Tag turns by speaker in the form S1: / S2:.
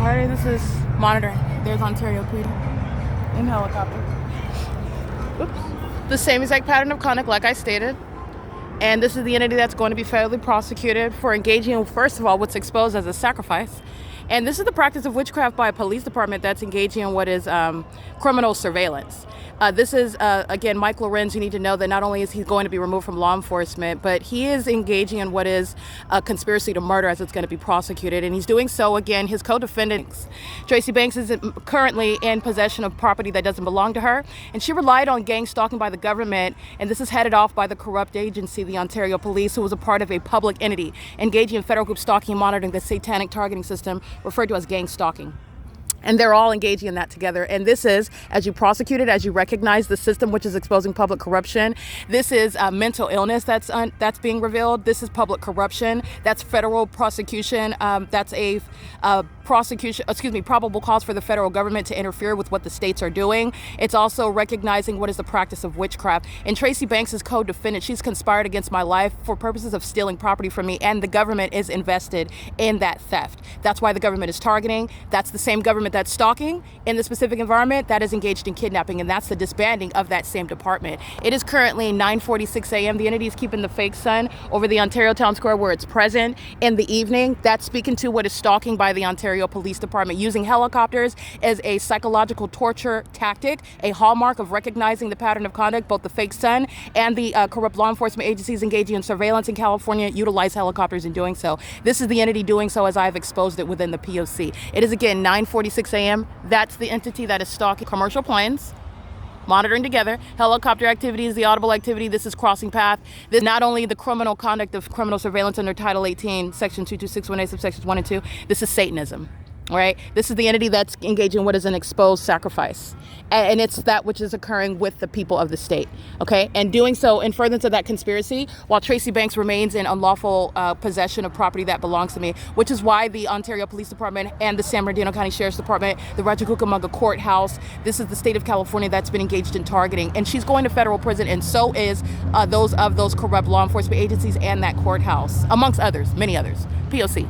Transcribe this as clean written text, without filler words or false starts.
S1: Alright, this is monitoring. There's Ontario PD in helicopter. Oops. The same exact pattern of conduct like I stated. And this is the entity that's going to be federally prosecuted for engaging in, first of all, what's exposed as a sacrifice. And this is the practice of witchcraft by a police department that's engaging in what is criminal surveillance. This is, again, Mike LORENZ. You need to know that not only is he going to be removed from law enforcement, but he is engaging in what is a conspiracy to murder as it's going to be prosecuted. And he's doing so, again, his co-defendants. Tracy Banks is currently in possession of property that doesn't belong to her. And she relied on gang stalking by the government. And this is headed off by the corrupt agency, the Ontario Police, who was a part of a public entity engaging in federal group stalking and monitoring the satanic targeting system referred to as gang stalking. And they're all engaging in that together. And this is, as you prosecute it, as you recognize the system which is exposing public corruption, this is mental illness that's being revealed. This is public corruption. That's federal prosecution. That's a probable cause for the federal government to interfere with what the states are doing. It's also recognizing what is the practice of witchcraft. And Tracy Banks is co-defendant. She's conspired against my life for purposes of stealing property from me, and the government is invested in that theft. That's why the government is targeting. That's the same government that's stalking in the specific environment that is engaged in kidnapping, and that's the disbanding of that same department. It is currently 9:46 a.m. The entity is keeping the fake sun over the Ontario Town Square where it's present in the evening. That's speaking to what is stalking by the Ontario Police Department, using helicopters as a psychological torture tactic, a hallmark of recognizing the pattern of conduct. Both the fake sun and the corrupt law enforcement agencies engaging in surveillance in California utilize helicopters in doing so. This is the entity doing so as I have exposed it within the P.O.C. It is, again, 9:46 a.m. That's the entity that is stalking commercial planes, monitoring together, helicopter activities, the audible activity. This is crossing path. This is not only the criminal conduct of criminal surveillance under Title 18, Section 2261A, subsections 1 and 2. This is Satanism. All right. This is the entity that's engaging in what is an exposed sacrifice. And it's that which is occurring with the people of the state. OK, and doing so in furtherance of that conspiracy, while Tracy Banks remains in unlawful possession of property that belongs to me, which is why the Ontario Police Department and the San Bernardino County Sheriff's Department, the Rancho Cucamonga Courthouse, this is the state of California that's been engaged in targeting. And she's going to federal prison. And so is those corrupt law enforcement agencies and that courthouse, amongst others, many others. P.O.C.